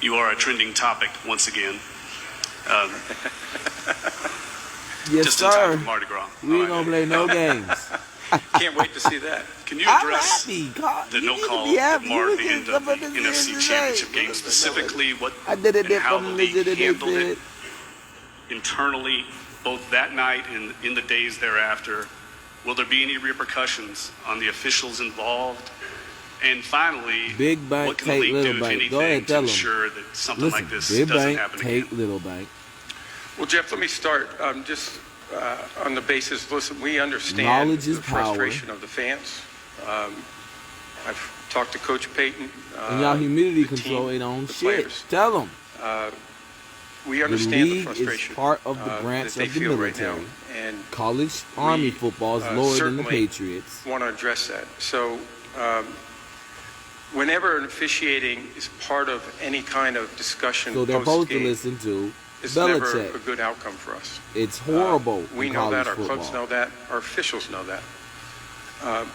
You are a trending topic once again. Yes, just sir. in time for Mardi Gras. We ain't gonna play no games. Can't wait to see that. Can you I'm address happy. the You no need to call be that happy. marred You the was end just of the something to NFC say. Championship game? Specifically, what I did it and how the from league the handled it internally, both that night and in the days thereafter. Will there be any repercussions on the officials involved? And finally, Big bank what can the take league little do, if bank. Go anything, ahead, to tell them. ensure that something Listen, like this big doesn't bank happen take again? little bank. Well, Jeff, let me start just on the basis. Listen, we understand Knowledge is the power. frustration of the fans. I've talked to Coach Payton. And y'all humidity the control team, ain't on the shit. players. Tell them. We The understand the league frustration is part of the branch that they of the feel right military. now, and College Army football is lower than the certainly Patriots. want to address that. So, whenever an officiating is part of any kind of discussion, So they're supposed to post-game, listen to it's never a Belichick. good outcome for us. It's horrible. We in know that, college our football. clubs know that, our officials know that.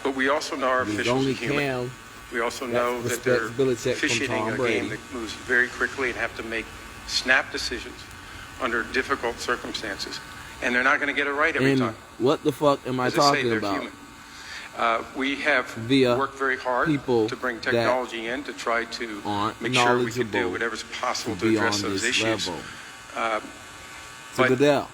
But we also know our There's officials only are human. Cam. We also that know that respects they're Belichick from officiating Tom a Brady. game that moves very quickly and have to make snap decisions under difficult circumstances. And they're not going to get it right every And time. what the fuck am I As I say, talking they're about? human. We have Via worked very hard people to bring that technology in to try to aren't make sure we can knowledgeable do whatever's possible to to be address on those this issues. level. But Goodell.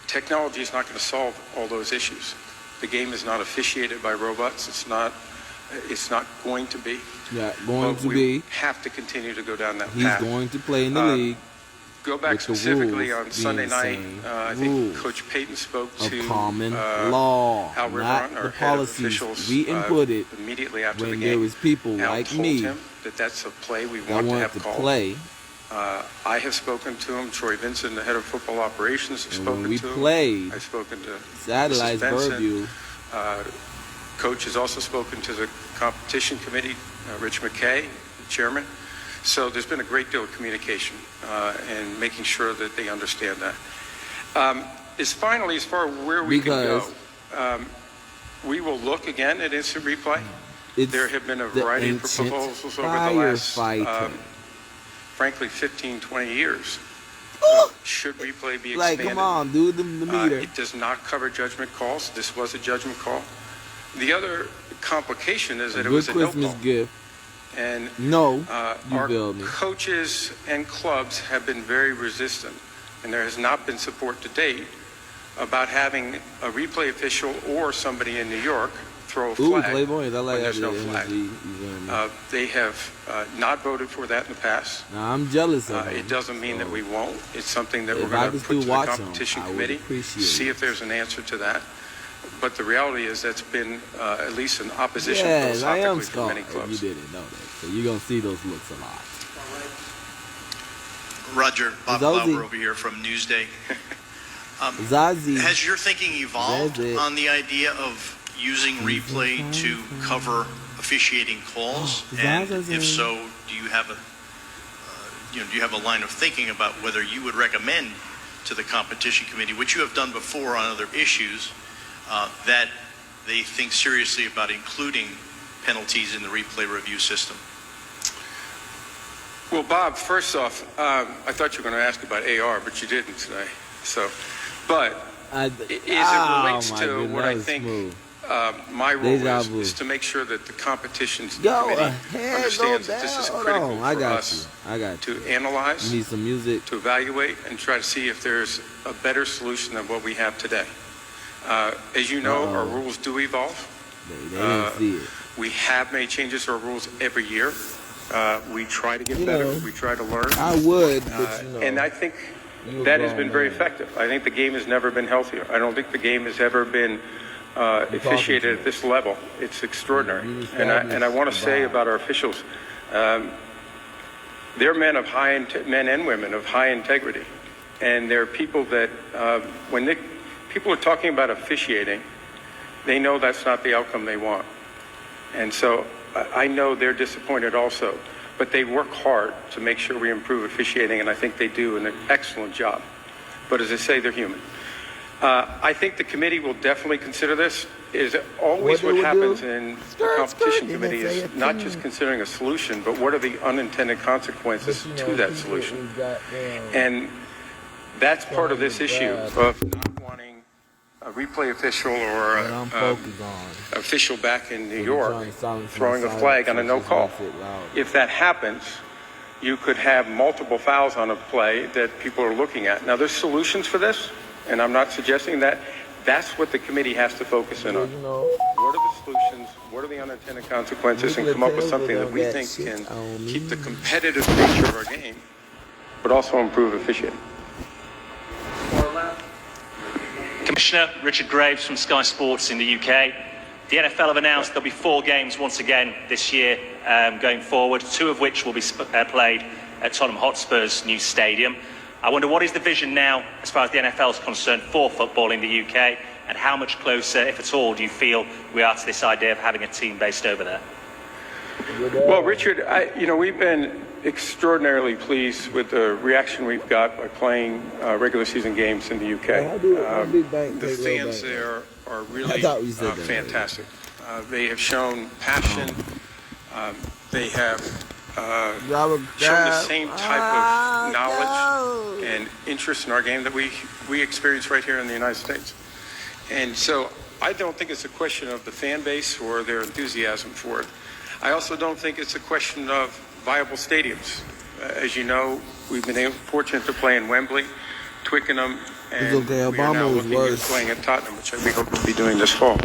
technology is not going to solve all those issues. The game is not officiated by robots. It's not going to be. Yeah, going But to we be. have to continue to go down that He's path. going to play in the league Go back with the specifically rules on Sunday being night. same I think rules Coach Payton spoke of to common law, Al not Riveron, our the head of policies officials, we inputted immediately after the when game. there was people Al like told me him that that's a play we that want to wanted have to called. play. I have spoken to him. Troy Vincent, the head of football operations, has And spoken when we to him. played I've spoken to Satellites Mrs. Benson. Burview, Coach has also spoken to the competition committee, Rich McKay, the chairman. So there's been a great deal of communication and making sure that they understand that. As far as where we can go, we will look again at instant replay. There have been a variety of proposals over the last, frankly, 15, 20 years. Should replay be expanded? like, come on, dude, the meter. It does not cover judgment calls. This was a judgment call. The other complication is that it Good was a no Christmas call. gift. And No, you our feel me. coaches and clubs have been very resistant, and there has not been support to date about having a replay official or somebody in New York throw a Ooh, flag Playboys, I like when that there's no little flag. energy. You feel me? They have not voted for that in the past. Now, I'm jealous of them. It doesn't mean that we won't. It's something that If we're I going to could put to still the watch 'em, competition I would committee, appreciate see it. if there's an answer to that. But the reality is that's been at least an opposition Yes, I am philosophically for scarred. many If you clubs. didn't know that. So you're going to see those looks a lot. Roger, Bob Zazie. Lauer over here from Newsday. Zazie. Has your thinking evolved That's it. on the idea of using replay to cover officiating calls? And if so, do you have a line of thinking about whether you would recommend to the competition committee, which you have done before on other issues, that they think seriously about including penalties in the replay review system? Well, Bob, first off, I thought you were going to ask about AR, but you didn't today. But as it relates to what I think my role is to make sure that the competitions committee understands that this is critical for us to analyze, You need some music. to evaluate, and try to see if there's a better solution than what we have today. As you know, our rules do evolve. They didn't see it. We have made changes to our rules every year. We try to get better. We try to learn. I would, but And I think that has been very effective. I think the game has never been healthier. I don't think the game has ever been officiated at this level. It's extraordinary. And I want to say about our officials, they're men and women of high integrity. And they're people that, when people are talking about officiating, they know that's not the outcome they want. And so I know they're disappointed also, but they work hard to make sure we improve officiating, and I think they do an excellent job. But as I say, they're human. I think the committee will definitely consider this. Is always What what they would happens do? in the Skirt, competition skirt, committee and they is say not it's just in. considering a solution, but what are the unintended consequences to that solution. And that's part of this issue of not wanting a replay official or What I'm focused on. official back in New So York trying to silence throwing my a flag on a silence, no which call. makes it louder. If that happens, you could have multiple fouls on a play that people are looking at. Now, there's solutions for this, and I'm not suggesting that. That's what the committee has to focus in on. You know, What are the solutions? What are the unintended consequences? And come up with something that we think can keep the competitive nature of our game, but also improve officiating. Commissioner Richard Graves from Sky Sports in the UK. The NFL have announced there'll be 4 games once again this year going forward, 2 of which will be played at Tottenham Hotspur's new stadium. I wonder, what is the vision now as far as the NFL is concerned for football in the UK, and how much closer, if at all, do you feel we are to this idea of having a team based over there? Well, Richard, we've been extraordinarily pleased with the reaction we've got by playing regular season games in the UK. The fans there are really fantastic. They have shown passion. They have shown the same type of knowledge and interest in our game that we experience right here in the United States. And so I don't think it's a question of the fan base or their enthusiasm for it. I also don't think it's a question of viable stadiums. As you know, we've been fortunate to play in Wembley, Twickenham, and we are now looking at playing at Tottenham, which we hope to be doing this fall.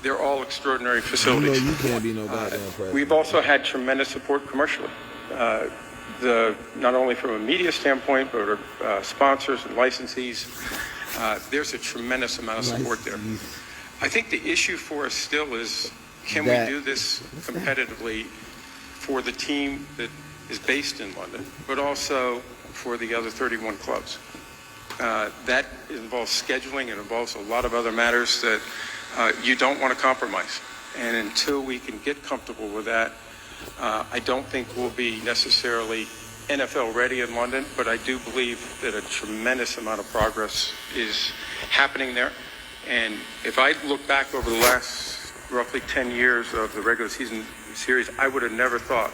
They're all extraordinary facilities. You can't be no goddamn president. We've also had tremendous support commercially, not only from a media standpoint, but sponsors and licensees. There's a tremendous amount of support there. I think the issue for us still is, can we do this competitively for the team that is based in London, but also for the other 31 clubs? That involves scheduling. It involves a lot of other matters that you don't want to compromise. And until we can get comfortable with that, I don't think we'll be necessarily NFL ready in London, but I do believe that a tremendous amount of progress is happening there. And if I look back over the last roughly 10 years of the regular season series, I would have never thought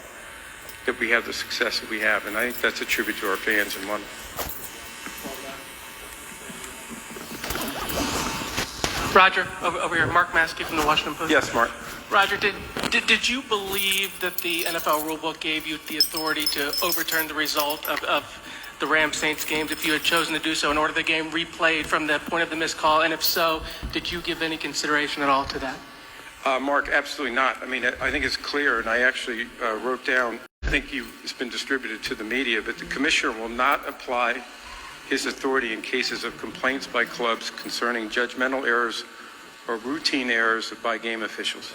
that we have the success that we have. And I think that's a tribute to our fans in London. Roger, over here, Mark Maskey from the Washington Post. Yes, Mark. Roger, did you believe that the NFL rulebook gave you the authority to overturn the result of the Rams-Saints games if you had chosen to do so in order the game replayed from the point of the missed call? And if so, did you give any consideration at all to that? Mark, absolutely not. I mean, I think it's clear, and I actually wrote down, I think it's been distributed to the media, but the commissioner will not apply his authority in cases of complaints by clubs concerning judgmental errors or routine errors by game officials.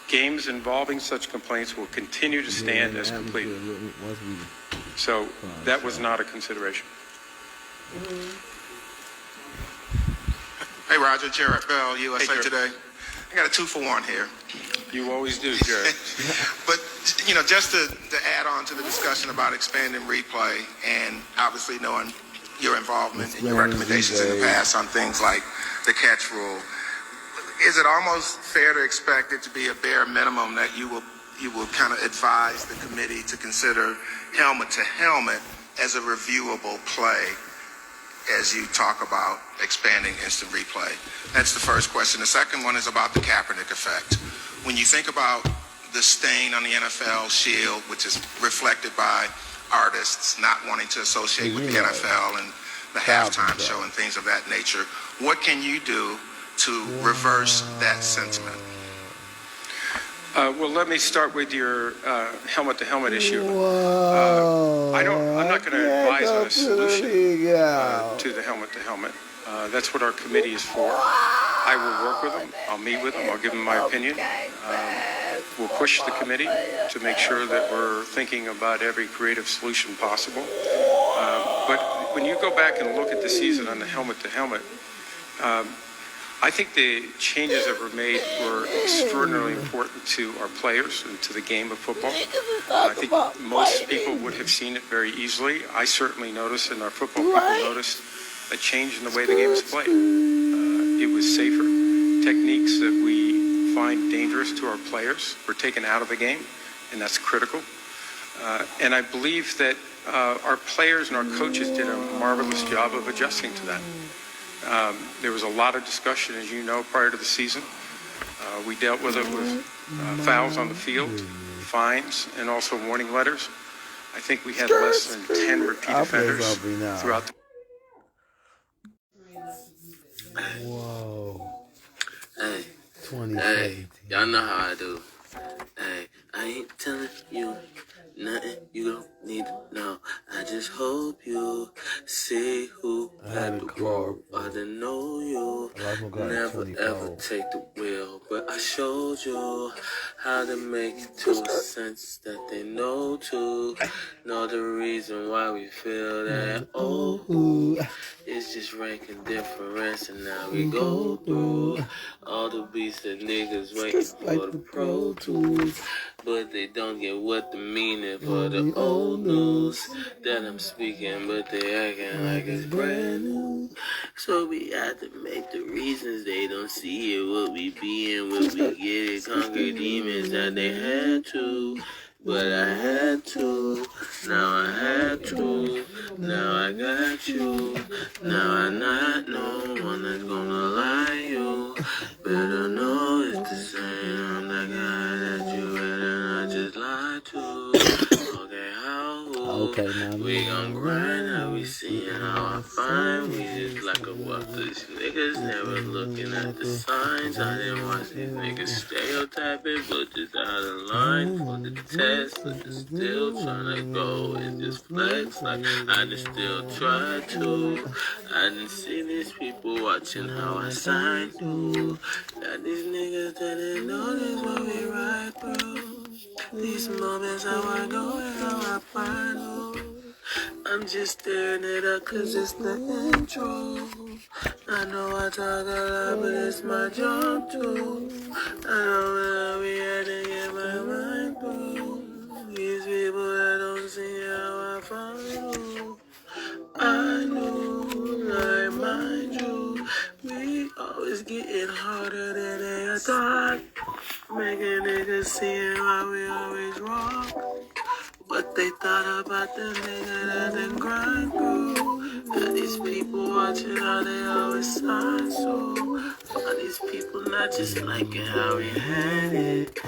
Games involving such complaints will continue to stand as completed. So that was not a consideration. Hey, Roger, Jared Bell, USA Jared. Today. I got a 2-for-1 here. You always do, Jared. But, just to add on to the discussion about expanding replay and obviously knowing your involvement and your recommendations in the past on things like the catch rule, is it almost fair to expect it to be a bare minimum that you will kind of advise the committee to consider helmet to helmet as a reviewable play as you talk about expanding instant replay? That's the first question. The second one is about the Kaepernick effect. When you think about the stain on the NFL shield, which is reflected by artists not wanting to associate with the NFL and the halftime show and things of that nature, what can you do to reverse that sentiment? Well, let me start with your helmet-to-helmet issue. I'm not going to advise on a solution to the helmet-to-helmet. That's what our committee is for. I will work with them. I'll meet with them. I'll give them my opinion. We'll push the committee to make sure that we're thinking about every creative solution possible. But when you go back and look at the season on the helmet-to-helmet, I think the changes that were made were extraordinarily important to our players and to the game of football. I think most people would have seen it very easily. I certainly noticed, and our football people noticed a change in the way the game is played. It was safer. Techniques that we find dangerous to our players were taken out of the game, and that's critical. And I believe that our players and our coaches did a marvelous job of adjusting to that. There was a lot of discussion, as you know, prior to the season. We dealt with it with fouls on the field, fines, and also warning letters. I think we had less than 10 repeat offenders throughout the... Whoa. Hey, 2017. hey, y'all know how I do. Hey, I ain't telling you nothing you don't need to know. I just hope you see who had the road. I didn't know you. Never ever take the wheel, but I showed you how to make it to a sense that they know to. Know the reason why we feel that. Oh, it's just ranking difference, and now we go through all the beats that niggas waiting for the Pro Tools. But they don't get what the meaning for the old news that I'm speaking, but they acting like it's brand new. So we have to make the reasons they don't see it, what we be and what we get it, conquer demons that they had to. But I had to, now I had to, now I got you, now I not know one that's gonna lie you. Better know it's the same, I'm the guy that you better not just lie to. Okay, how we gon' grind, how we seeing how I find, we just like a worthless niggas, never looking at the signs. I didn't watch these niggas stereotyping, but just out of line for the test, but just still tryna go and just flex like I just still try to. I didn't see these people watching how I sign through. Got these niggas that didn't know this what we ride through. These moments how I go and how I find you. I'm just staring it up cause it's the intro. I know I talk a lot but it's my job too. I know that we had to get my mind through. These people that don't see how I follow. I know, I mind you, we always getting harder than they thought. Making niggas see why we always wrong. What they thought about the nigga that they grind through. Got these people watching how they always sign so. Got these people not just liking how we had it.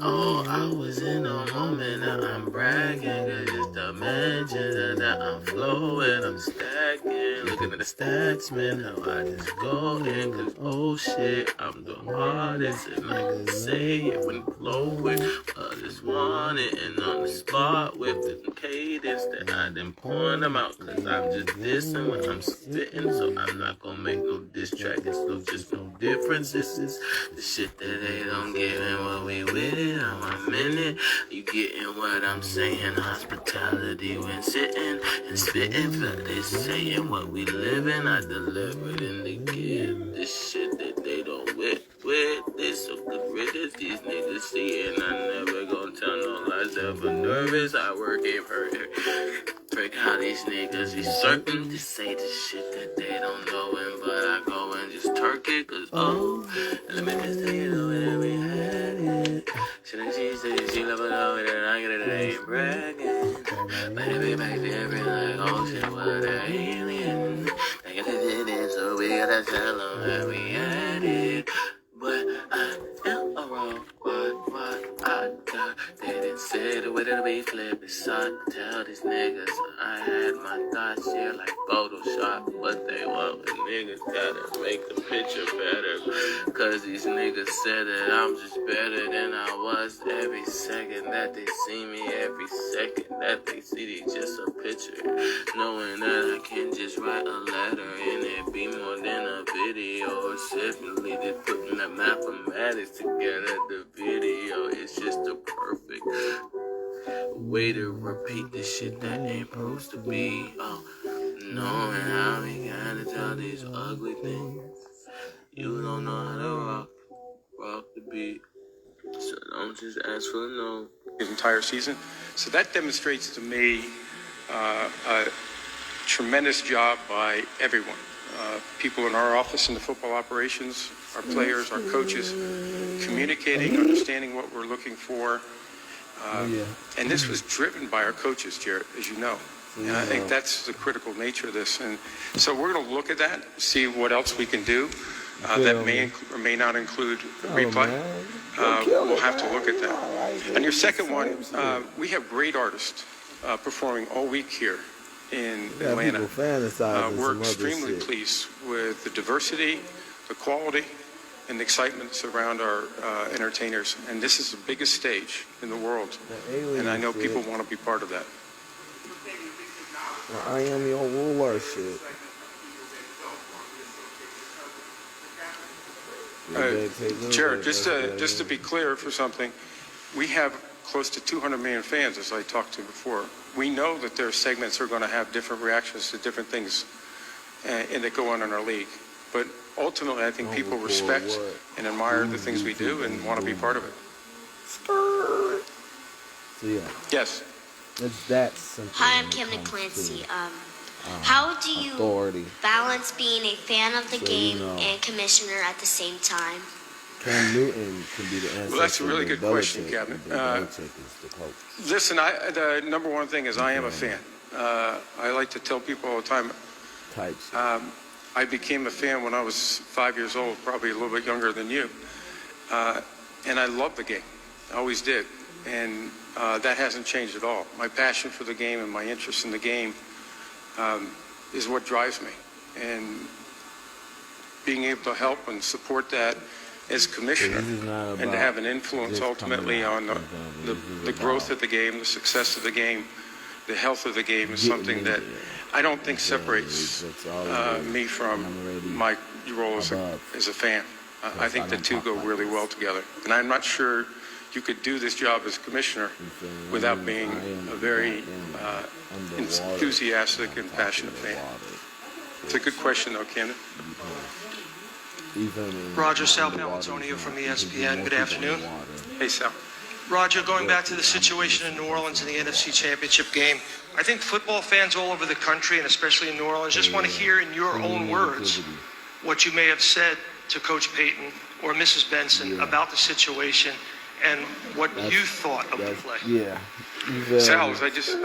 Oh, I was in a moment, now I'm bragging. Cause just imagine that I'm flowing, I'm stacking. Looking at the stats, man, how I just go in. Cause oh shit, I'm the hardest. And I can say it when flowing. I just want it and on the spot with the cadence that I done pouring them out. Cause I'm just dissing when I'm spitting. So I'm not gonna make no diss track. It's no just no difference. This is the shit that they don't get and what we with it. I'm a minute, you getting what I'm saying? Hospitality when sitting and spitting, felt they saying what we living. I delivered and they give this shit that they don't with. They so good riddance, these niggas see it. And I never gonna tell no lies, ever nervous. I work it for it. Break how these niggas be certain to say the shit that they don't know. But I go and just turk it, cause oh, let me just say it over there, we had it. She never know that I get it, they ain't bragging. Baby, back there, be like, oh shit, what an alien. They get it, so we gotta tell them that we had it. But I am a wrong, what I got. They didn't say the way that we flip it, so I tell these niggas I had my thoughts here like Photoshop. But they want the niggas gotta make the picture better. Cause these niggas said that I'm just better than I was. Every second that they see me, every second that they see it, just a picture. Knowing that I can just write a letter and it be more than a video. Or simply they putting the mathematics together. The video is just a perfect way to repeat the shit that ain't supposed to be. Oh, knowing how we gotta tell these ugly things. You don't know how to rock the beat. So don't just ask for no. His entire season. So that demonstrates to me a tremendous job by everyone. people in our office in the football operations, our players, our coaches, communicating, understanding what we're looking for. And this was driven by our coaches, Jarrett, as you know. And I think that's the critical nature of this. And so we're going to look at that, see what else we can do that may or may not include replay. We'll have to look at that. And your second one, we have great artists performing all week here in Atlanta. We're extremely pleased with the diversity, the quality, and the excitement that's around our entertainers. And this is the biggest stage in the world. And I know people want to be part of that. I am your ruler shit. Jared, just to be clear for something, we have close to 200 million fans, as I talked to before. We know that their segments are going to have different reactions to different things and that go on in our league. But ultimately, I think people respect and admire the things we do and want to be part of it. Yes. It's that simple. Hi, I'm Camden Clancy. How do you balance being a fan of the game and commissioner at the same time? Cam Newton can be the answer. Well, that's a really good question, Captain. Listen, the number one thing is I am a fan. I like to tell people all the time. I became a fan when I was 5 years old, probably a little bit younger than you. And I love the game. I always did. And that hasn't changed at all. My passion for the game and my interest in the game is what drives me. And being able to help and support that as commissioner and to have an influence ultimately on the growth of the game, the success of the game, the health of the game is something that I don't think separates me from my role as a fan. I think the two go really well together. And I'm not sure you could do this job as commissioner without being a very enthusiastic and passionate fan. It's a good question, though, Camden. Roger, Sal Paolantonio from ESPN. Good afternoon. Hey, Sal. Roger, going back to the situation in New Orleans in the NFC Championship game, I think football fans all over the country, and especially in New Orleans, just want to hear in your own words what you may have said to Coach Payton or Mrs. Benson about the situation and what you thought of the play. Sal, I just,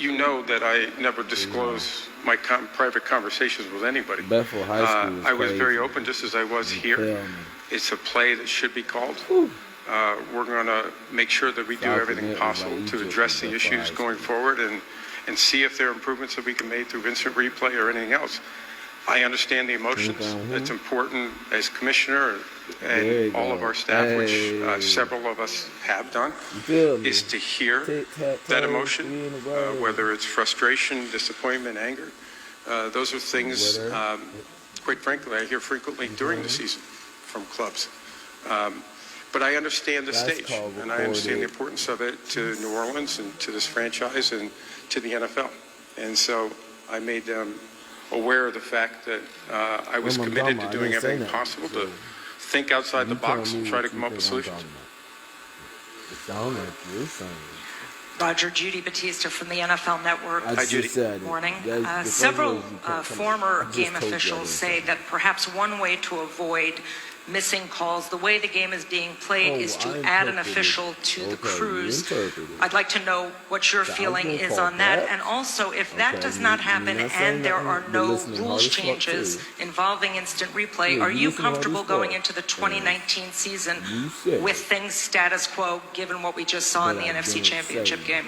you know that I never disclose my private conversations with anybody. I was very open, just as I was here. It's a play that should be called. We're going to make sure that we do everything possible to address the issues going forward and see if there are improvements that we can make through instant replay or anything else. I understand the emotions. It's important as commissioner and all of our staff, which several of us have done, is to hear that emotion, whether it's frustration, disappointment, anger. Those are things, quite frankly, I hear frequently during the season from clubs. But I understand the stage, and I understand the importance of it to New Orleans and to this franchise and to the NFL. And so I made them aware of the fact that I was committed to doing everything possible to think outside the box and try to come up with solutions. Roger, Judy Batista from the NFL Network. Hi, Judy. Morning. Several former game officials say that perhaps one way to avoid missing calls, the way the game is being played, is to add an official to the crews. I'd like to know what your feeling is on that. And also, if that does not happen and there are no rules changes involving instant replay, are you comfortable going into the 2019 season with things status quo, given what we just saw in the NFC Championship game?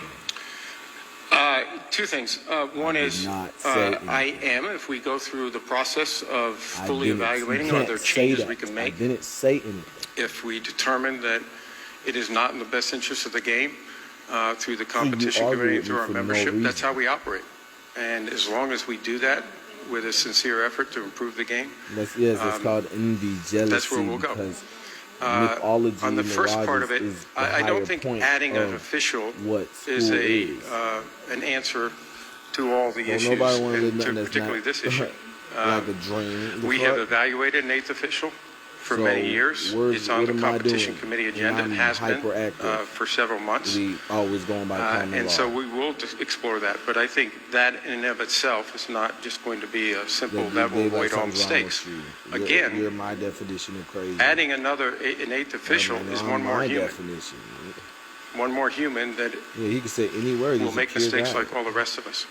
Two things. One is I am, if we go through the process of fully evaluating, are there changes we can make? If we determine that it is not in the best interest of the game through the competition committee, through our membership, that's how we operate. And as long as we do that with a sincere effort to improve the game, it's called envy, jealousy. That's where we'll go. On the first part of it, I don't think adding an official is an answer to all the issues, and to particularly this issue. We have evaluated an eighth official for many years. It's on the competition committee agenda. It has been for several months. We always going by common law. And so we will explore that. But I think that in and of itself is not just going to be a simple level avoid all mistakes. Again, you're my definition of crazy. adding an eighth official is one more human. Definition. One more human that he can say any word. will make mistakes like all the rest of us.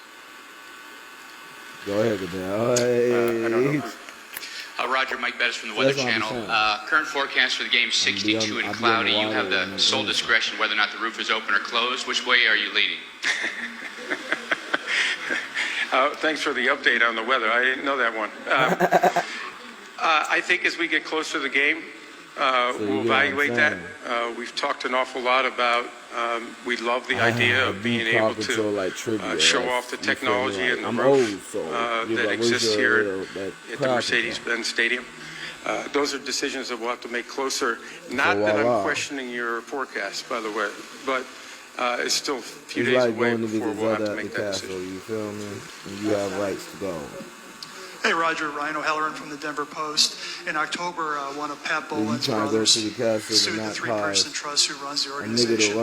Go ahead, Goodell. I don't know. Roger, Mike Bettis from the Weather Channel. Current forecast for the game 62 and cloudy. You have the sole discretion whether or not the roof is open or closed. Which way are you leaning? Thanks for the update on the weather. I didn't know that one. I think as we get closer to the game, we'll evaluate that. We've talked an awful lot about we love the idea of being able to show off the technology and the roof that exists here at the Mercedes-Benz Stadium. Those are decisions that we'll have to make closer. Not that I'm questioning your forecast, by the way, but it's still a few days away before we'll have to make that decision. You feel me? And you have rights to go. Hey, Roger. Ryan O'Halloran from the Denver Post. In October, one of Pat Boland's brothers sued the three-person trust who runs the organization,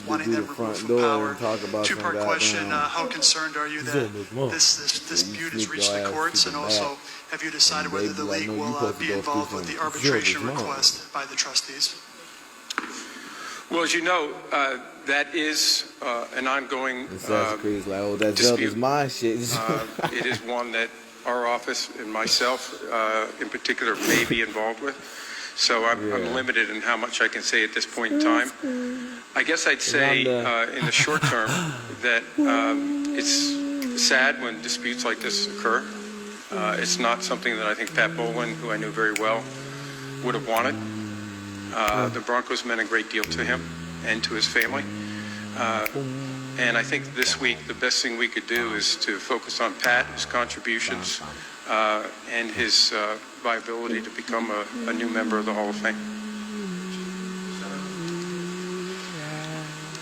wanting them removed from power. Two-part question, how concerned are you that this dispute has reached the courts? And also, have you decided whether the league will be involved with the arbitration request by the trustees? Well, as you know, that is an ongoing dispute. My shit. It is one that our office and myself in particular may be involved with. So I'm limited in how much I can say at this point in time. I guess I'd say in the short term that it's sad when disputes like this occur. It's not something that I think Pat Boland, who I knew very well, would have wanted. The Broncos meant a great deal to him and to his family. And I think this week the best thing we could do is to focus on Pat, his contributions, and his viability to become a new member of the Hall of Fame.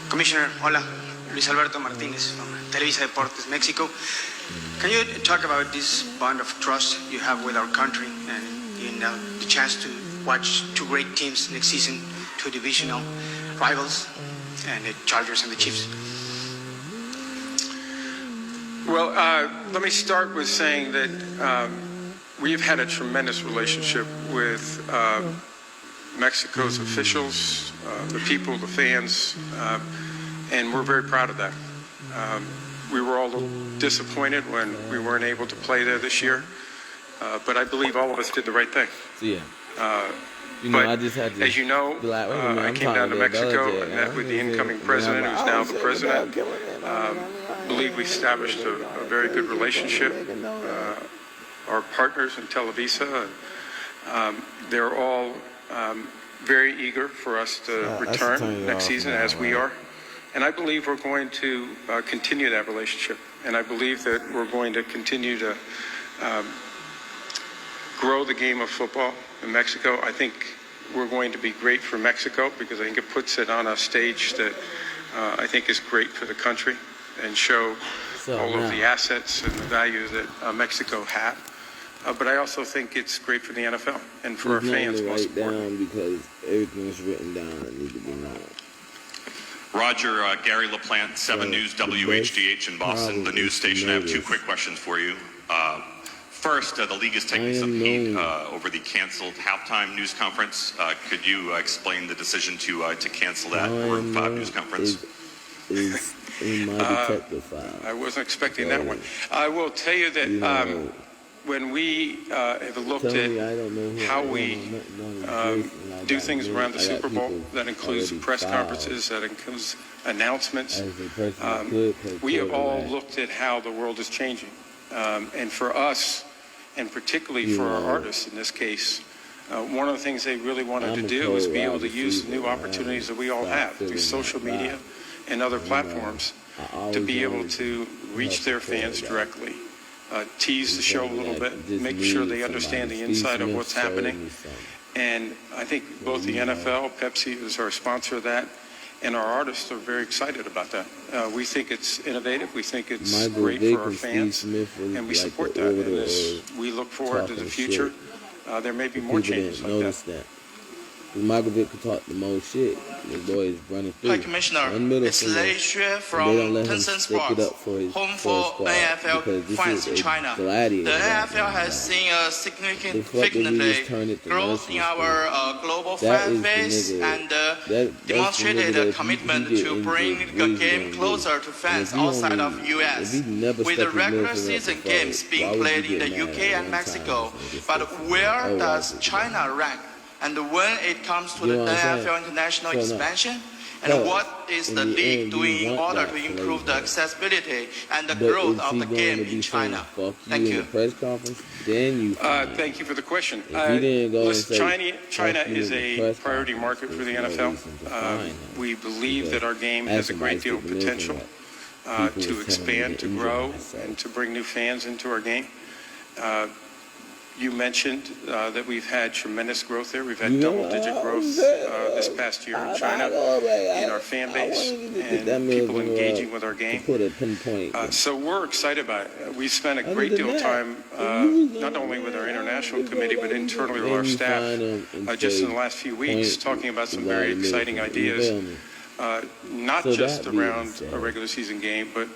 Commissioner, hola. Luis Alberto Martinez from Televisa Deportes, Mexico. Can you talk about this bond of trust you have with our country and the chance to watch two great teams next season, two divisional rivals, and the Chargers and the Chiefs? Well, let me start with saying that we've had a tremendous relationship with Mexico's officials, the people, the fans, and we're very proud of that. We were all a little disappointed when we weren't able to play there this year, but I believe all of us did the right thing. As you know, I came down to Mexico and met with the incoming president, who's now the president. I believe we established a very good relationship. Our partners in Televisa, they're all very eager for us to return next season, as we are. And I believe we're going to continue that relationship. And I believe that we're going to continue to grow the game of football in Mexico. I think we're going to be great for Mexico because I think it puts it on a stage that I think is great for the country and show all of the assets and the value that Mexico had. But I also think it's great for the NFL and for our fans, most importantly. Because everything is written down that needs to be known. Roger, Gary LaPlante, 7 News WHDH in Boston, the news station. I have two quick questions for you. First, the league is taking some heat over the canceled halftime news conference. Could you explain the decision to cancel that Room 5 news conference? Is in my detective file. I wasn't expecting that one. I will tell you that when we have looked at how we do things around the Super Bowl, that includes press conferences, that includes announcements, we have all looked at how the world is changing. And for us, and particularly for our artists in this case, one of the things they really wanted to do is be able to use the new opportunities that we all have through social media and other platforms to be able to reach their fans directly, tease the show a little bit, make sure they understand the inside of what's happening. And I think both the NFL, Pepsi is our sponsor of that, and our artists are very excited about that. We think it's innovative. We think it's great for our fans, and we support that. And as we look forward to the future, there may be more People changes didn't like notice that. Michael Vick could talk the most shit. The boy is running through. Hi, Commissioner. One middle It's finger, Lei Xue and from they don't let him Tencent stick it up Sports, for his, home for his for squad, NFL because this fans is in a China. gladiator The right NFL now. has seen a The fuck did he just significantly turn it to growth in national our global That fan is the base nigga- and that's the demonstrated nigga that a if commitment he get to injured, bring the what he's game gonna do. closer to And fans if he outside only- of U.S. if he never with stuck the his regular milk in that season before, games why being would played you in the get mad UK at and one time Mexico. and just But say, where oh, does well, China rank? And when it comes to You the know what I'm saying? NFL international So now- expansion, and Because what is in the the league end, you doing in want order that to improve the flavor. accessibility and the But growth is of he the going game to be in China? saying, fuck Thank you in you. the press conference? Then you fine. Thank you for the question. If he didn't go Listen, and say, China fuck you is in the a press priority conference, market for the there's no NFL. reason to fine him. We believe Because that our game as has a great somebody deal of speaking potential that people to was telling me expand, to to injure grow, myself. and to bring new fans into our game. You mentioned that we've had tremendous growth there. We've had double-digit growth this past year in China, in our fan base, and people engaging with our game. Put a pinpoint. So we're excited about it. We spent a great deal of time, not only with our international committee, but internally with our staff, just in the last few weeks, talking about some very exciting ideas, not So just that being around said, a regular season game, but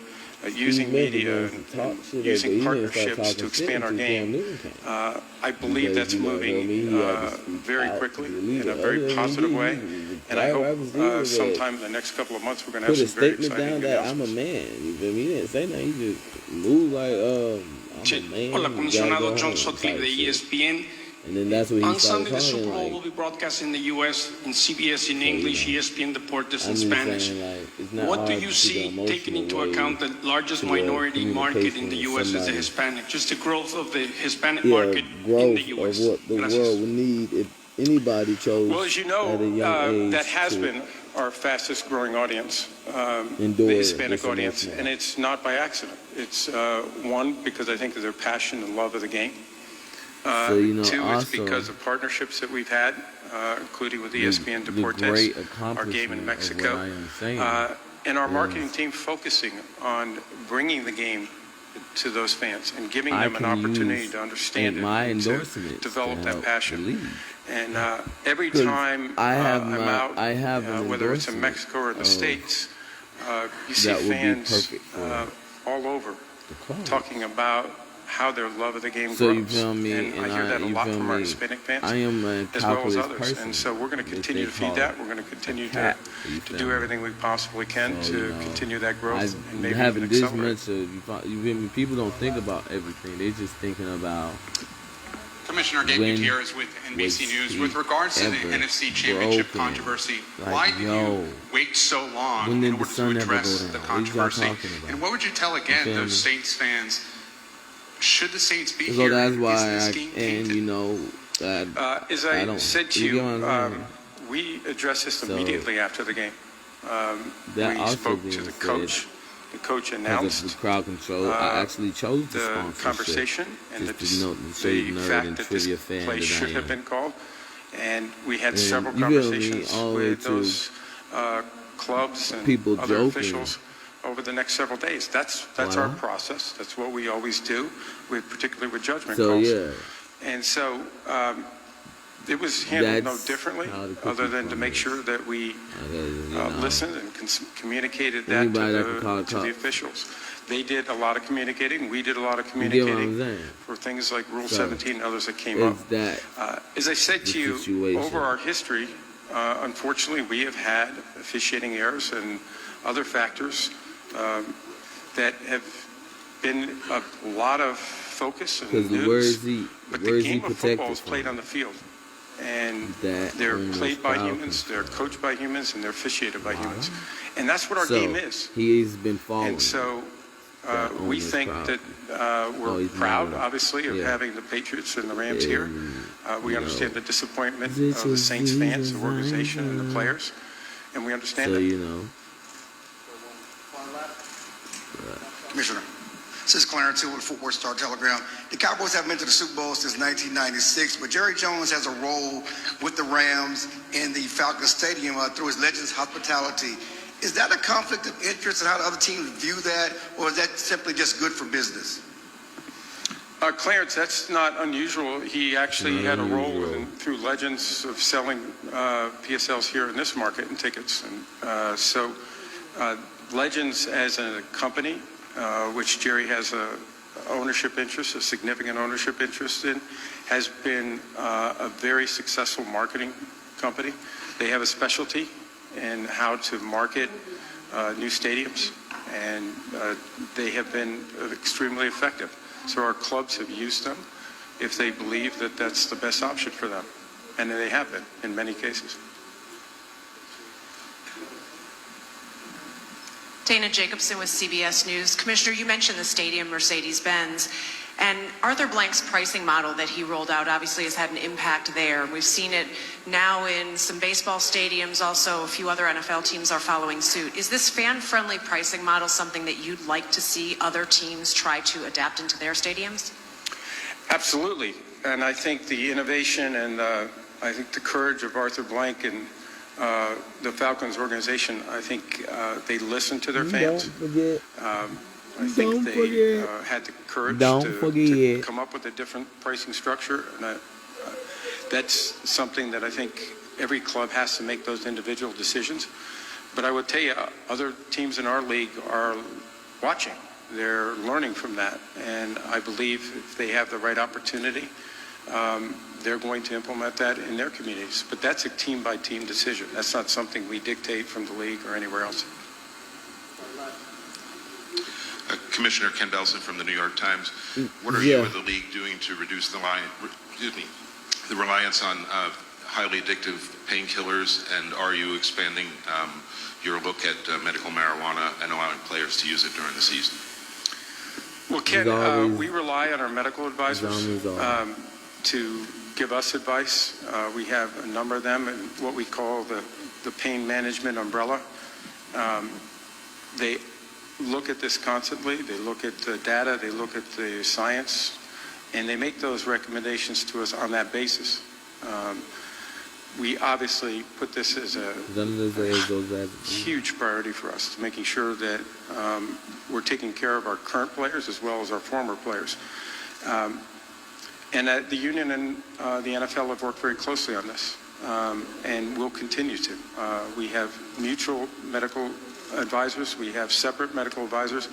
using media and using partnerships to expand our game. I believe that's moving very quickly in a very positive way, and I hope sometime in the next couple of months we're going to have Put a some very statement exciting down that I'm a announcements. man. You feel me? He didn't say nothing. He just moved like, I'm a man. Hola, you gotta comisionado go John home Sutcliffe type de shit. ESPN. And then that's what he On started Sunday, the Super talking Bowl like. will be broadcast in the U.S. in CBS in English, ESPN Deportes in I'm just Spanish. saying, like, it's not What do hard you to see the see, taking into emotional account way the largest to minority market in the communication U.S. is the somebody- Hispanic? Just the growth of the Hispanic Yeah, market in growth the U.S. of what the Gracias. world would need if anybody chose Well, as you know, at a young age that has to been our fastest growing audience, endure the Hispanic this audience, emotional. and it's not by accident. It's one, because I think of their passion and love of the game. So, you know, Two, it's also, because of partnerships that we've had, including with ESPN the Deportes, great our game in accomplishment of Mexico, what I am saying and our is marketing team focusing on bringing the game to those fans and giving I them an can opportunity use to understand it my and to endorsements develop to that help passion. the league. And every 'Cause time I have I'm my- out, I have an whether it's in endorsement Mexico or in the of- States, you see that would be fans perfect for all over talking about how their love of the game So grows. you feel me? And I hear that a you lot feel from our me? Hispanic fans, I am a as well as calculus others. person. And so we're going to If continue they to feed call that. it We're going to continue a cat, you to feel do me? everything we possibly can So, to you know, continue that growth and maybe having even this accelerate. much of you feel me? People don't think about everything. They're just thinking about Commissioner Gabe when Gutierrez with NBC was News. he With regards to the ever NFC Championship broken? controversy, Like, why did yo, you wait so long when in did order the sun to ever address go the down? What are y'all controversy? talking about? And what would you tell again feel those me? Saints fans? Should the Saints be So here? that's Is why this I, game and tainted? you know, As I I don't, said to you you, get what I'm saying? we addressed this So, immediately after the game. that We also spoke being to the said, coach. The coach because of announced the crowd control, I actually chose the the sponsorship. conversation and just the, to know, to show you the the nerd fact and that this trivia fan play that should I have am. been called. And we had And several you feel me? conversations All the way with to those clubs and people other joking. officials over the next several days. That's our Wow. process. That's what we always do, particularly with judgment So calls. yeah, And so it was handled no That's differently, how the cookie other than to make crumbles. sure that we you know, listened and communicated that Anybody that can to, call the, it to the cop. officials. They did a lot of communicating. We did a lot of you get what I'm communicating saying? for things like Rule So, 17 and others that came up. Is that As I said the to you, situation? over our history, unfortunately, we have had officiating errors and other factors that have been a lot of focus and because news. where is he? But Where the is he game of football protected is played from? on the field. And That they're almost played by crowd humans, they're control. coached by humans, and they're officiated by humans. And that's what our So, game is. He's been following. And so that we almost think crowd. that Oh, we're he's proud, not. obviously, of Yeah. having the Patriots and the Rams here. We you understand know, the disappointment this of the is Saints fans, the Jesus, organization, and I the players. And we understand So that. you know, Commissioner, this is Clarence Hill with the Fort Worth Star Telegram. The Cowboys haven't been to the Super Bowl since 1996, but Jerry Jones has a role with the Rams in the Falcons Stadium through his Legends hospitality. Is that a conflict of interest, and how do other teams view that, or is that simply just good for business? Clarence, that's not unusual. He actually had a role through Legends of selling PSLs here in this market and tickets. And so Legends as a company, which Jerry has a ownership interest, a significant ownership interest in, has been a very successful marketing company. They have a specialty in how to market new stadiums, and they have been extremely effective. So our clubs have used them if they believe that that's the best option for them, and they have been in many cases. Dana Jacobson with CBS News. Commissioner, you mentioned the stadium Mercedes-Benz, and Arthur Blank's pricing model that he rolled out obviously has had an impact there. We've seen it now in some baseball stadiums. Also, a few other NFL teams are following suit. Is this fan-friendly pricing model something that you'd like to see other teams try to adapt into their stadiums? Absolutely. And I think the innovation and I think the courage of Arthur Blank and the Falcons organization, I think they listen to their fans. I think they had the courage to come up with a different pricing structure. And that's something that I think every club has to make those individual decisions. But I would tell you, other teams in our league are watching. They're learning from that. And I believe if they have the right opportunity, they're going to implement that in their communities. But that's a team-by-team decision. That's not something we dictate from the league or anywhere else. Commissioner Ken Belson from the New York Times. What are you and the league doing to reduce the reliance on highly addictive painkillers, and are you expanding your look at medical marijuana and allowing players to use it during the season? Well, Ken, we rely on our medical advisors to give us advice. We have a number of them in what we call the pain management umbrella. They look at this constantly. They look at the data. They look at the science, and they make those recommendations to us on that basis. We obviously put this as a huge priority for us, making sure that we're taking care of our current players as well as our former players. And the union and the NFL have worked very closely on this, and will continue to. We have mutual medical advisors. We have separate medical advisors.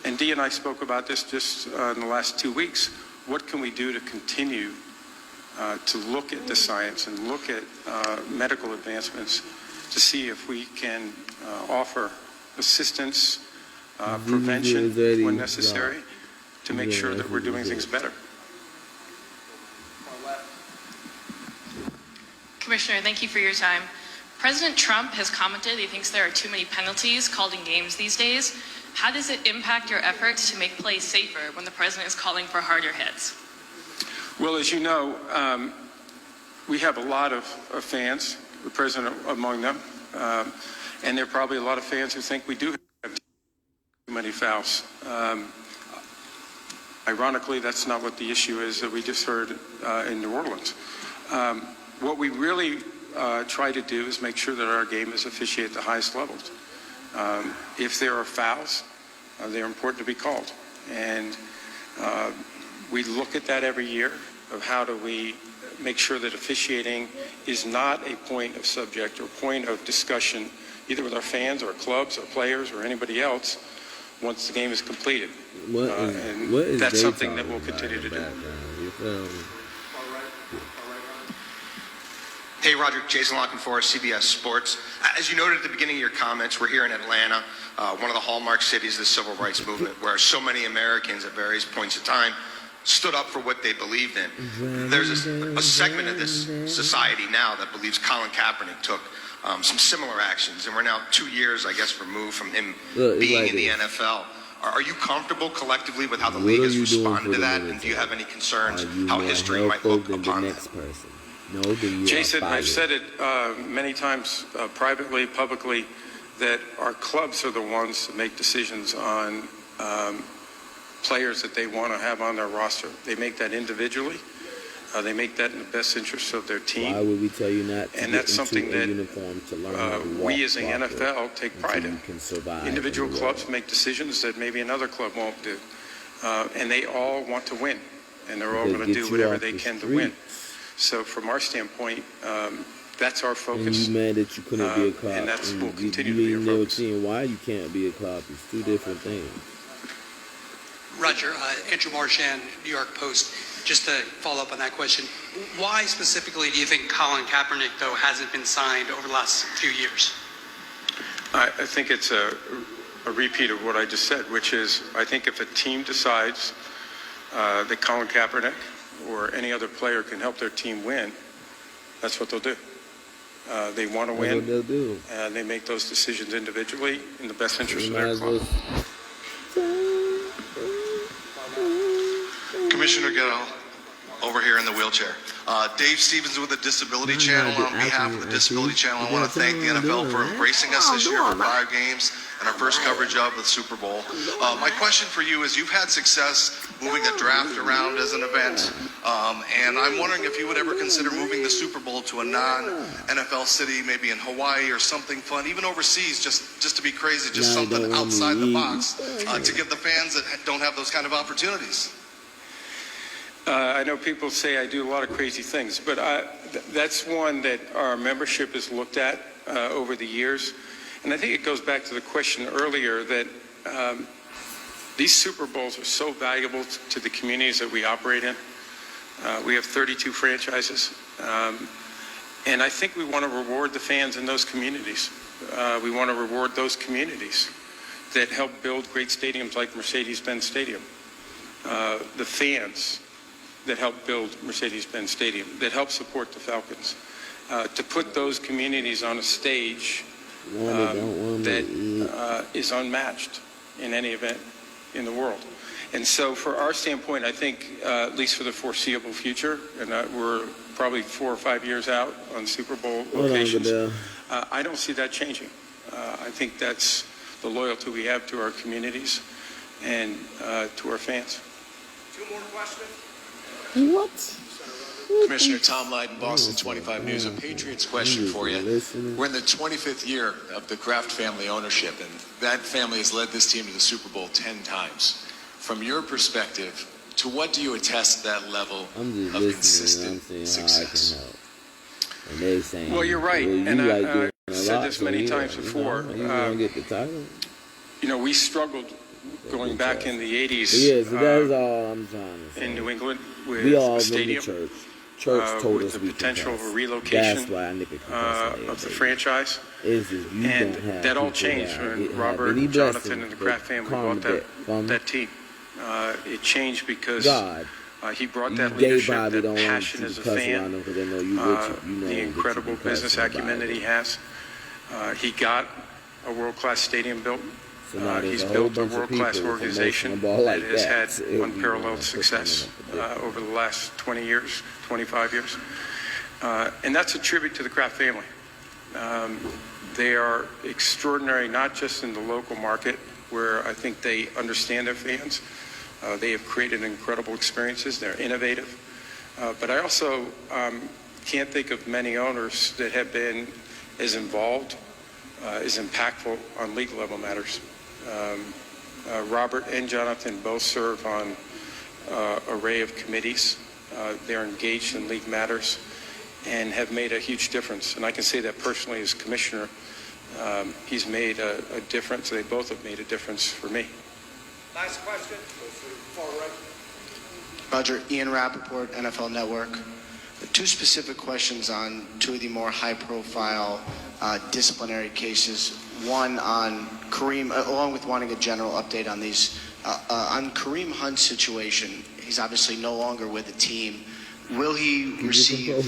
And Dee and I spoke about this just in the last 2 weeks. What can we do to continue to look at the science and look at medical advancements to see if we can offer assistance, prevention when necessary, to make sure that we're doing things better. Commissioner, thank you for your time. President Trump has commented he thinks there are too many penalties called in games these days. How does it impact your efforts to make plays safer when the president is calling for harder hits? Well, as you know, we have a lot of fans, the president among them, and there are probably a lot of fans who think we do have too many fouls. Ironically, that's not what the issue is that we just heard in New Orleans. What we really try to do is make sure that our game is officiated at the highest levels. If there are fouls, they're important to be called. And we look at that every year of how do we make sure that officiating is not a point of subject or point of discussion either with our fans or clubs or players or anybody else once the game is completed. And that's something that we'll continue to do. Hey, Roger, Jason Lockenfor, CBS Sports. As you noted at the beginning of your comments, we're here in Atlanta, one of the hallmark cities of the civil rights movement, where so many Americans at various points of time stood up for what they believed in. There's a segment of this society now that believes Colin Kaepernick took some similar actions, and we're now 2 years, I guess, removed from him being in the NFL. Are you comfortable collectively with how the league has responded to that, and do you have any concerns how history might look upon that? Jason, I've said it many times privately, publicly, that our clubs are the ones that make decisions on players that they want to have on their roster. They make that individually. They make that in the best interest of their team. Why would we tell you not to and get that's something into a that uniform to learn how to walk we as the properly NFL take pride in. Individual in the clubs make decisions that maybe another club won't do. And they all want to win. and they're all going to do whatever they can to win. So from our standpoint, that's our focus. And you mad that you couldn't be a cop. And that's will continue you to be our focus. Seeing why you can't be a cop. It's two different things. Roger, Andrew Marchand, New York Post. Just to follow up on that question, why specifically do you think Colin Kaepernick, though, hasn't been signed over the last few years? I think it's a repeat of what I just said, which is I think if a team decides that Colin Kaepernick or any other player can help their team win, that's what they'll do. They want to win, what they'll do. And they make those decisions individually in the best interest of Might their as well- club. Commissioner Goodell, over here in the wheelchair. Dave Stevens with the Disability Channel. On behalf of the Disability Channel, I want to thank the NFL for embracing us this year for 5 games and our first coverage of the Super Bowl. My question for you is, you've had success moving the draft around as an event, and I'm wondering if you would ever consider moving the Super Bowl to a non-NFL city, maybe in Hawaii or something fun, even overseas, just to be crazy, just something outside the box to give the fans that don't have those kind of opportunities. I know people say I do a lot of crazy things, but that's one that our membership has looked at over the years. And I think it goes back to the question earlier that these Super Bowls are so valuable to the communities that we operate in. We have 32 franchises. And I think we want to reward the fans in those communities. We want to reward those communities that help build great stadiums like Mercedes-Benz Stadium. The fans that help build Mercedes-Benz Stadium, that help support the Falcons. To put those communities on a stage that is unmatched in any event in the world. And so for our standpoint, I think, at least for the foreseeable future, and we're probably 4 or 5 years out on Super Bowl locations, I don't see that changing. I think that's the loyalty we have to our communities and to our fans. 2 more questions. What? Commissioner Tom Lydon, Boston 25 News. A Patriots question for you. We're in the 25th year of the Kraft family ownership, and that family has led this team to the Super Bowl 10 times. From your perspective, to what do you attest that level of consistent success? And they saying, well, you're right, and I've said this many times before. Get the title. You know, we struggled going back in the 80s. Yes, that's all I'm trying to say. In New England with we all a stadium. Church. Church told with us the we potential of a That's relocation why I of the franchise. And that all changed when Robert, Jonathan, and the Kraft family bought that team. It changed because he brought that leadership, that passion as a fan, the incredible business acumen that he has. He got a world-class stadium built. He's built a world-class organization that has had unparalleled success over the last 20 years, 25 years. And that's a tribute to the Kraft family. They are extraordinary, not just in the local market, where I think they understand their fans. They have created incredible experiences. They're innovative. But I also can't think of many owners that have been as involved, as impactful on league level matters. Robert and Jonathan both serve on an array of committees. They're engaged in league matters and have made a huge difference. And I can say that personally as commissioner, he's made a difference. They both have made a difference for me. Last question. Roger, Ian Rappaport, NFL Network. 2 specific questions on 2 of the more high-profile disciplinary cases. One on Kareem, along with wanting a general update on these. On Kareem Hunt's situation, he's obviously no longer with the team. Will he receive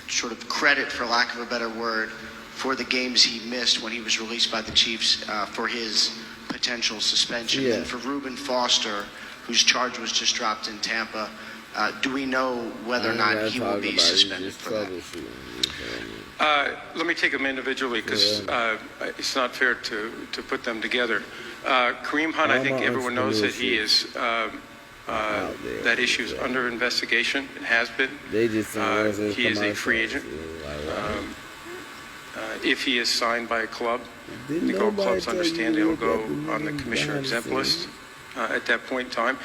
sort of credit, for lack of a better word, for the games he missed when he was released by the Chiefs for his potential suspension? Yeah. And for Reuben Foster, whose charge was just dropped in Tampa, do we know whether or not he will be suspended for that? Let me take them individually because it's not fair to put them together. Kareem Hunt, I think everyone knows that he is that issue is under investigation. It has been. He is a free agent. If he is signed by a club, the clubs understand he'll go on the commissioner exempt list at that point in time.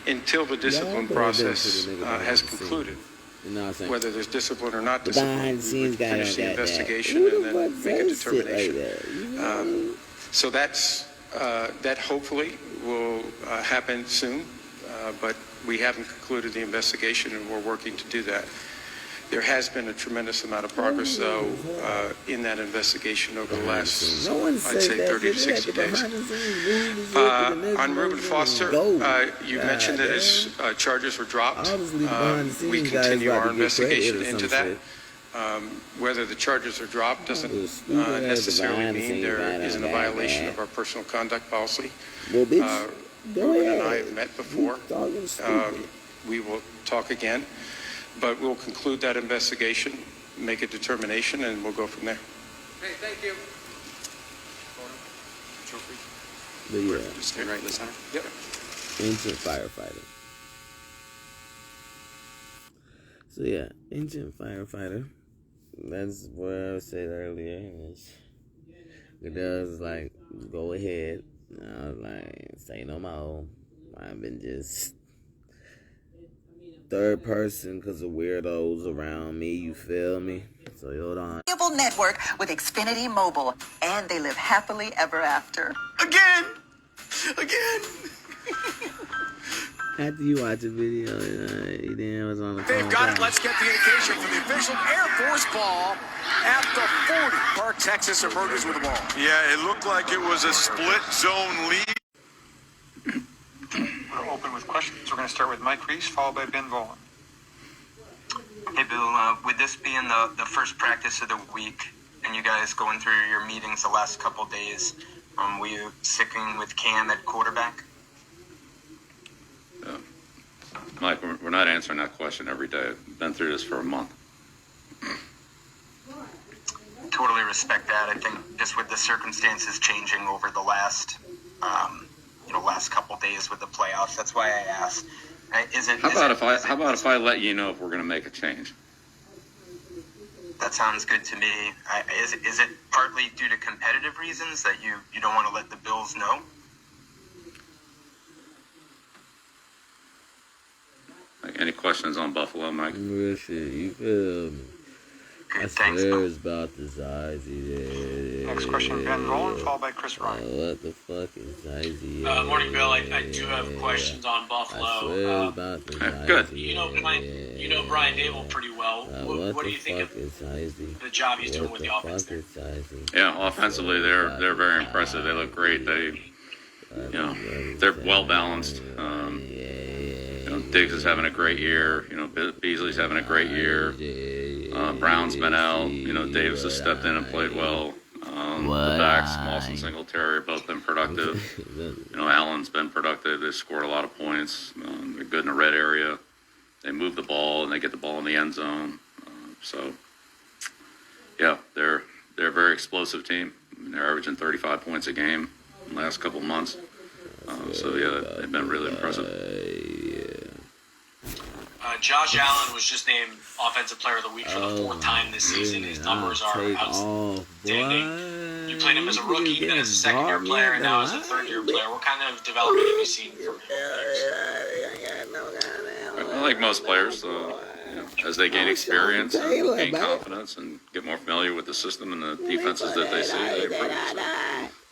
until the discipline process has concluded. You know what I'm saying? Whether there's discipline or not The discipline, behind the scenes guy finish on the that. investigation and then make a determination. So that hopefully will happen soon, but we haven't concluded the investigation and we're working to do that. There has been a tremendous amount of progress, though, in that investigation over the last, I'd say, 30 to 60 days. On Reuben Foster, you mentioned that his charges were dropped. We continue our investigation into that. Whether the charges are dropped doesn't necessarily mean there isn't a violation of our personal conduct policy. Reuben and I have met before. We will talk again. But we'll conclude that investigation, make a determination, and we'll go from there. Hey, thank you. But yeah. Just stand right in the center. Yep. Ancient firefighter. So yeah, ancient firefighter. That's what I said earlier. It does like go ahead. I was like, say no more. I've been just third person because of weirdos around me, you feel me? So hold on. Network with Xfinity Mobile, and they live happily ever after. Again. After you watch the video, he then was on the phone. They've got it. Let's get the indication from the official. Air Force ball at the 40. Park, Texas emerges with the ball. Yeah, it looked like it was a split zone lead. We're open with questions. We're going to start with Mike Reese, followed by Ben Volen. Hey, Bill, with this being the first practice of the week, and you guys going through your meetings the last couple days, were you sticking with Cam at quarterback? Mike, we're not answering that question every day. I've been through this for a month. Totally respect that. I think just with the circumstances changing over the last couple days with the playoffs, that's why I asked. How about if I let you know if we're going to make a change? That sounds good to me. Is it partly due to competitive reasons that you don't want to let the Bills know? Any questions on Buffalo, Mike? Real shit, you feel me? I swear it's about the size he Next question, Ben Volen, followed by Chris Ryan. What the fuck is size he Morning, Bill. I do have questions on Buffalo. I swear it's about the size good. You know Brian Dable pretty well. What do you think of the job he's doing with the offense? Yeah, offensively they're very impressive. They look great. They're well balanced. Diggs is having a great year. Beasley's having a great year. Brown's been out. Davis has stepped in and played well. The backs, Moss and Singletary, both been productive. Allen's been productive. They scored a lot of points. They're good in the red area. They move the ball and they get the ball in the end zone. They're a very explosive team. They're averaging 35 points a game in the last couple of months. They've been really impressive. Josh Allen was just named Offensive Player of the Week for the fourth time this season. His numbers are outstanding. You played him as a rookie, then as a second-year player, and now as a third-year player. What kind of development have you seen from him? Like most players, as they gain experience and gain confidence and get more familiar with the system and the defenses that they see, they improve.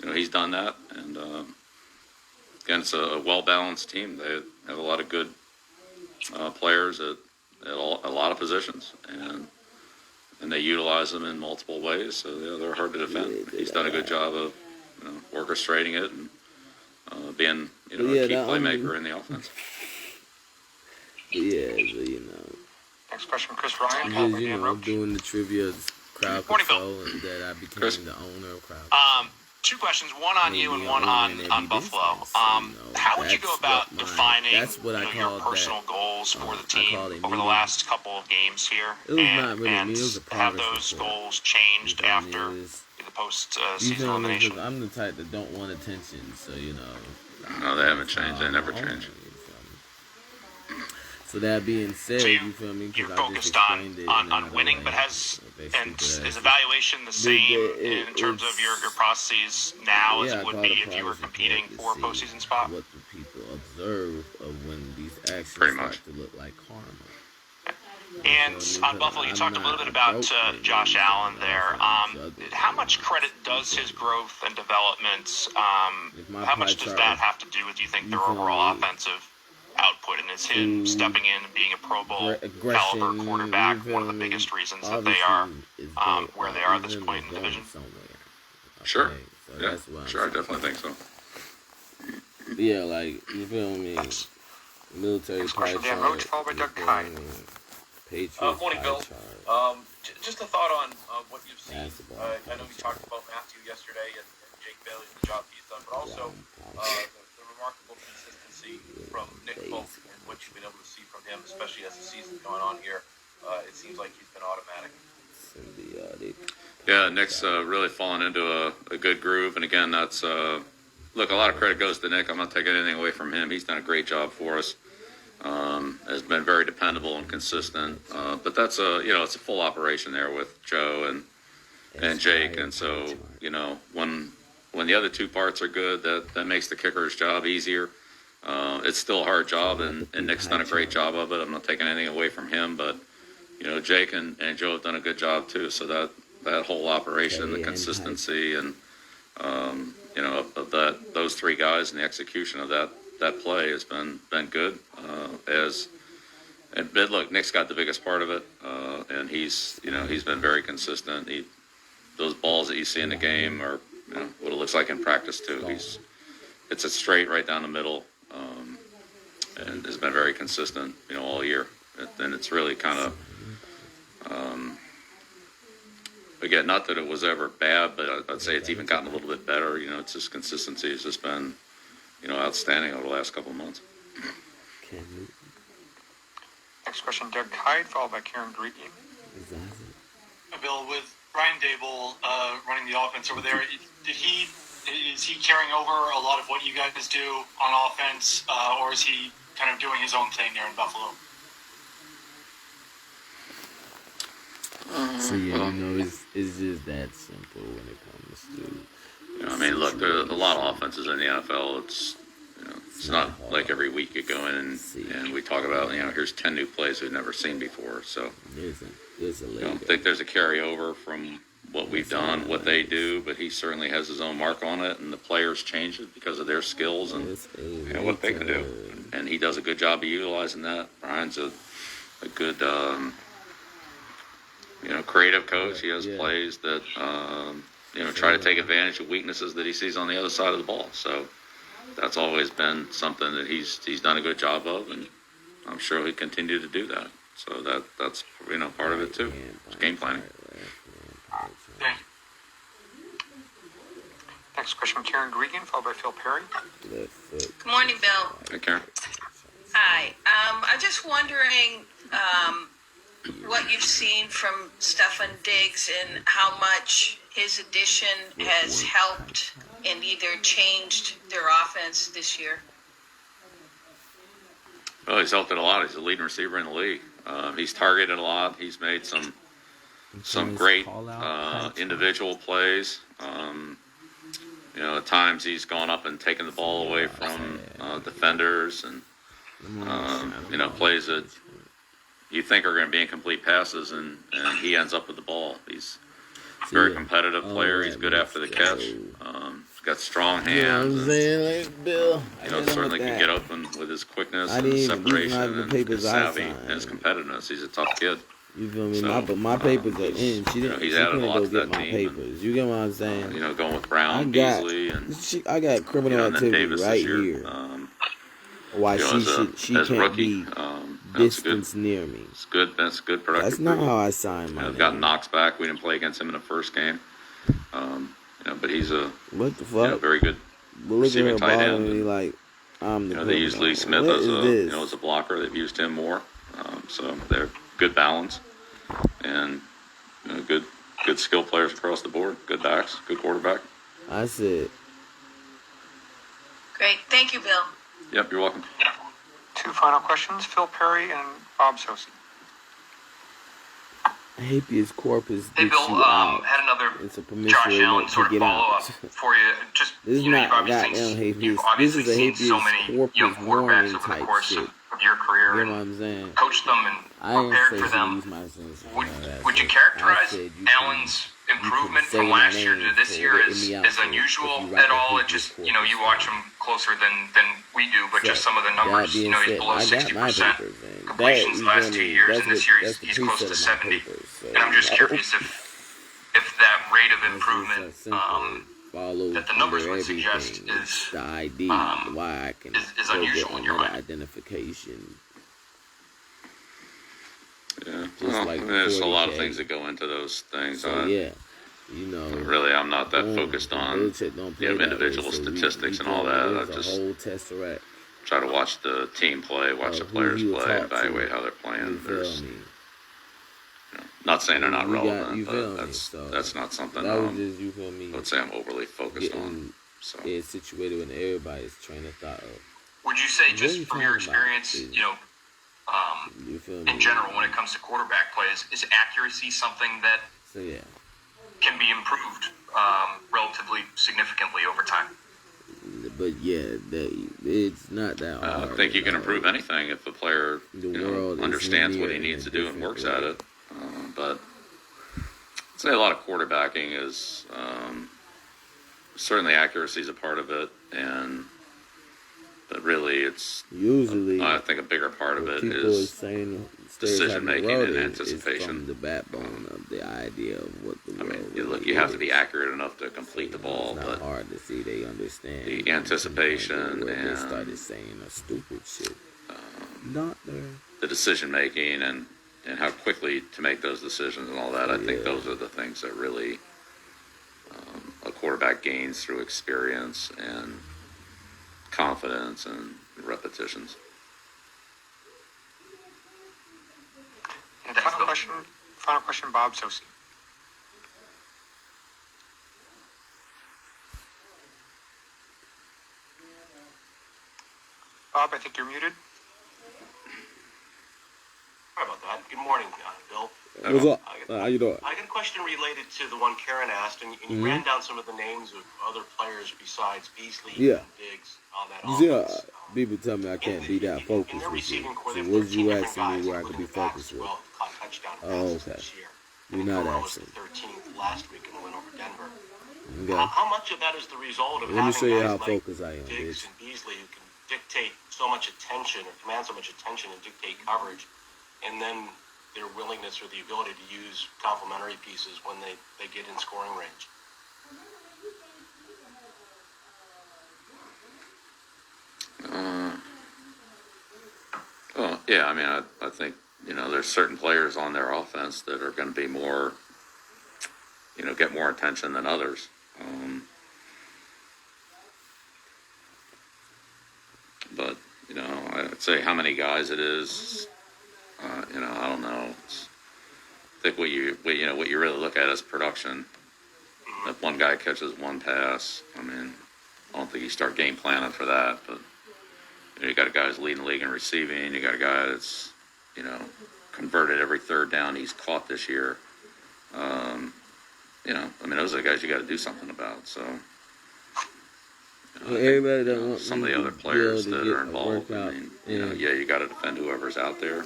So, he's done that, and again, it's a well-balanced team. They have a lot of good players at a lot of positions, and they utilize them in multiple ways. So they're hard to defend. He's done a good job of orchestrating it and being a key playmaker in the offense. Next question, Chris Ryan. I'm doing the trivia crowd control, and that I became the owner of crowd. Two questions, one on you and one on Buffalo. How would you go about defining your personal goals for the team over the last couple of games here? And have those goals changed after the post-season elimination? I'm the type that don't want attention, so No, they haven't changed. They never change. So that being said, So you feel me? you're 'Cause I just focused explained it in on winning, another but way. is evaluation the same in terms of your processes now as Yeah, I it would call be the if you were progress competing report for a to see postseason spot? what the people observe of when these actions Pretty start much. to look like karma. And on Buffalo, you talked a little bit about Josh Allen there. How much credit does his growth and development, how much does that have to do with, do you think, their overall offensive output? And is him stepping in and being a Pro Bowl caliber quarterback one of the biggest reasons that they are where they are at this point in the division? Sure. So Yeah, that's why sure. I definitely think so. Yeah, like, you feel me? Military Next pie question, Dan chart, Roach, followed by you Doug feel Kine. me? Patriots Morning, pie Bill. chart. Just a thought on what you've seen. Basketball I know we talked about Matthew yesterday and Jake Bailey and the job he's done, but also the remarkable consistency from Nick Folk and what you've been able to see from him, especially as the season's going on here. It seems like he's been automatic. Yeah, Nick's really fallen into a good groove, and again, that's look. A lot of credit goes to Nick. I'm not taking anything away from him. He's done a great job for us. Has been very dependable and consistent. But that's it's a full operation there with Joe and Jake, and so when the other two parts are good, that makes the kicker's job easier. It's still a hard job, and Nick's done a great job of it. I'm not taking anything away from him, but Jake and Joe have done a good job too. So that whole operation, the consistency, and of those three guys and the execution of that play has been good. But look, Nick's got the biggest part of it, and he's been very consistent. Those balls that you see in the game are what it looks like in practice too. It's a straight right down the middle, and has been very consistent all year. And it's really kind of again, not that it was ever bad, but I'd say it's even gotten a little bit better. It's just consistency has just been outstanding over the last couple of months. Next question, Doug Hyde, followed by Karen Greeking. Bill, with Ryan Dable running the offense over there, is he carrying over a lot of what you guys do on offense, or is he kind of doing his own thing there in Buffalo? So it's just that simple when it comes to. Look, there are a lot of offenses in the NFL. It's not like every week you go in and we talk about here's 10 new plays we've never seen before. So I don't think there's a carryover from what we've done, what they do, but he certainly has his own mark on it, and the players change it because of their skills and what they can do. And he does a good job of utilizing that. Brian's a good creative coach. He has plays that try to take advantage of weaknesses that he sees on the other side of the ball. So that's always been something that he's done a good job of, and I'm sure he'll continue to do that. So that's part of it too. It's game planning. Thank you. Next question, Karen Greegan, followed by Phil Perry. Good morning, Bill. Hey, Karen. Hi. I'm just wondering what you've seen from Stefan Diggs and how much his addition has helped and either changed their offense this year. Well, he's helped it a lot. He's the leading receiver in the league. He's targeted a lot. He's made some great individual plays. At times he's gone up and taken the ball away from defenders and plays that you think are going to be incomplete passes, and he ends up with the ball. He's a very competitive player. He's good after the catch. He's got strong hands. You know what I'm saying? Like, Bill, certainly can get open with his quickness and separation and his savvy and his competitiveness. He's a tough kid. You feel me? So, my papers are in. She didn't. He's she added a lot to get that my team. papers. You get what I'm saying? Going with Brown, Beasley, and I got criminal and then activity Davis right this year. here. Why she can't rookie, be distance near me. It's good. That's good productive. That's not how I signed my name. Got Knox back. We didn't play against him in the first game. But he's a what the fuck? Very good receiving tight end. Me like I'm the they use Lee Smith as a blocker. They've used him more. So they're good balance and good skill players across the board. Good backs, good quarterback. I said. Great. Thank you, Bill. Yep, you're welcome. two final questions, Phil Perry and Bob Sosi. Habeas corpus Hey, gets Bill, you out. had another It's a Josh permissive Allen to sort of get follow-up out. for you. Just, This is you know, not goddamn you've habeas. This obviously is a seen so habeas many corpus young quarterbacks warning over the type course shit. of your career You and know what I'm saying? coached them and I ain't prepared for supposed to them. use my sense of Would, that would you shit. characterize I said Allen's improvement say from my last year name to this for year letting as, me out as for it. unusual If you write at the all? It habeas just, corpus you know, you watch him closer than we do, but just So, some of the that numbers, you being know, he's said, below I got my 60% papers, and that, completions you the last feel 2 me? years, and this year That's the he's close to preset of my 70. papers. So, And I'm just no. curious if that rate of improvement Follow that the numbers under would everything. suggest It's is the ID, why I can is go unusual get in your another mind. identification. Yeah, Just well, like I mean, there's a lot of 40K. things that go into those things. So yeah, you know, Really, I'm not that boom, focused on Belichick don't play that way, individual so statistics we and all go, that. I there's a just whole tesseract try to watch the team play, watch the who players he would play, talk to. evaluate how they're You playing. feel There's, me? not saying they're not You got- relevant, you feel but me? So, that's not something that was just, you feel me, I would say I'm overly focused on. getting So it situated with everybody's train of thought of. Would you say, What just you from your talking about, experience, dude? you know, You feel me? in general, when it comes to quarterback plays, is accuracy something that So yeah, can be improved relatively significantly over time? but yeah, it's not that hard. I think you can improve anything if the player world is understands what he linear in needs a to do and different works way. at it. But I'd say a lot of quarterbacking is certainly accuracy is a part of it, but really it's Usually, I think a bigger part of what it people is is saying decision making world and is anticipation. from the backbone of the idea of what the world Look, really you have to is. be accurate enough to complete the ball, It's not but hard to see they understand the anticipation where they and started saying a stupid shit. Not there. the decision making and how quickly to make those decisions and all that. I think Yeah. those are the things that really a quarterback gains through experience and confidence and repetitions. And final question, Bob Sosi. Bob, I think you're muted. Sorry about that. Good morning, Bill. What's up? How you doing? I got a question related to the one Karen asked, and you ran down some of the names of other players besides Beasley Yeah. and Diggs on that You see, offense. people tell me I can't be that focused with you. So what did you asking me where I could be focused with? Caught touchdown Oh, passes okay. this year. You're not Burrow was the asking. 13th last week in the win over Denver. Okay. How much of that is the result of Let me having show you guys how like focused I am, Diggs bitch. and Beasley who can dictate so much attention or command so much attention and dictate coverage, and then their willingness or the ability to use complementary pieces when they get in scoring range? Well, yeah, I mean, I think, there's certain players on their offense that are going to be more, get more attention than others. But, I'd say how many guys it is, I don't know. I think what you really look at is production. If one guy catches one pass, I don't think you start game planning for that, but you got a guy who's leading the league in receiving. You got a guy that's, converted every third down he's caught this year. Those are the guys you got to do something about. So, Well, everybody that wants some of me the to other players be able that to are get a involved, workout, and you got to defend whoever's out there.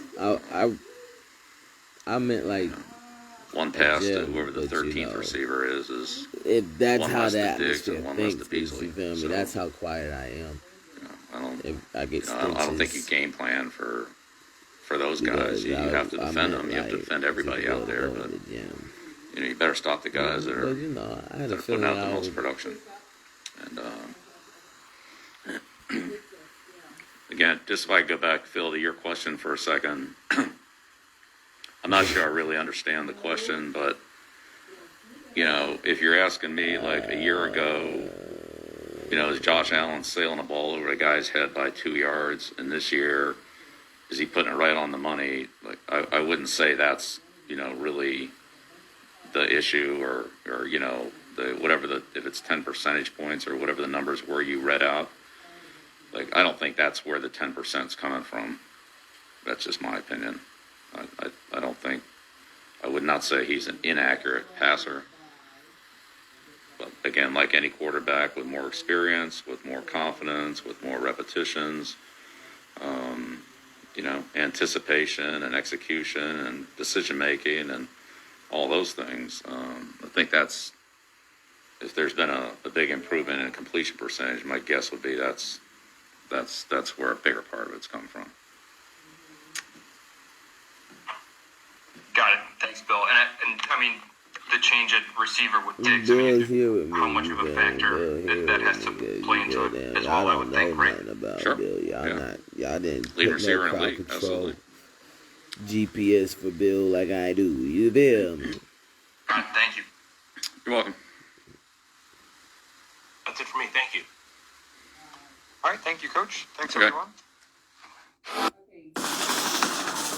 I meant like One pass to gym, whoever the but, 13th receiver is that's one how less the to Diggs atmosphere and one less to thinks. Beasley. You feel me? So, That's how quiet I am. I get I don't think you stitches. game plan for those Because guys. You have to I defend meant, them. You have to like, defend everybody to out there. go to But the gym. you better stop the guys that are, But I had that a are putting feeling out the I most was production. And again, just if I go back, Phil, to your question for a second. I'm not sure I really understand the question, but if you're asking me like a year ago, is Josh Allen sailing a ball over a guy's head by 2 yards, and this year is he putting it right on the money? Like I wouldn't say that's really the issue, or the whatever if it's 10 percentage points or whatever the numbers were you read out. Like, I don't think that's where the 10% is coming from. That's just my opinion. I don't think, I would not say he's an inaccurate passer. But again, like any quarterback with more experience, with more confidence, with more repetitions, anticipation and execution and decision making and all those things. I think that's, if there's been a big improvement in completion percentage, my guess would be that's where a bigger part of it's come from. Got it. Thanks, Bill. And I mean, the change at receiver with Diggs, how much of a factor that has to play into it as well, I would think, right? About Bill. Y'all didn't Lead put receiver no in the crowd league, control absolutely. GPS for Bill like I do. You feel me? Got it. Thank you. You're welcome. That's it for me. Thank you. All right, thank you, Coach. Thanks, Okay. everyone.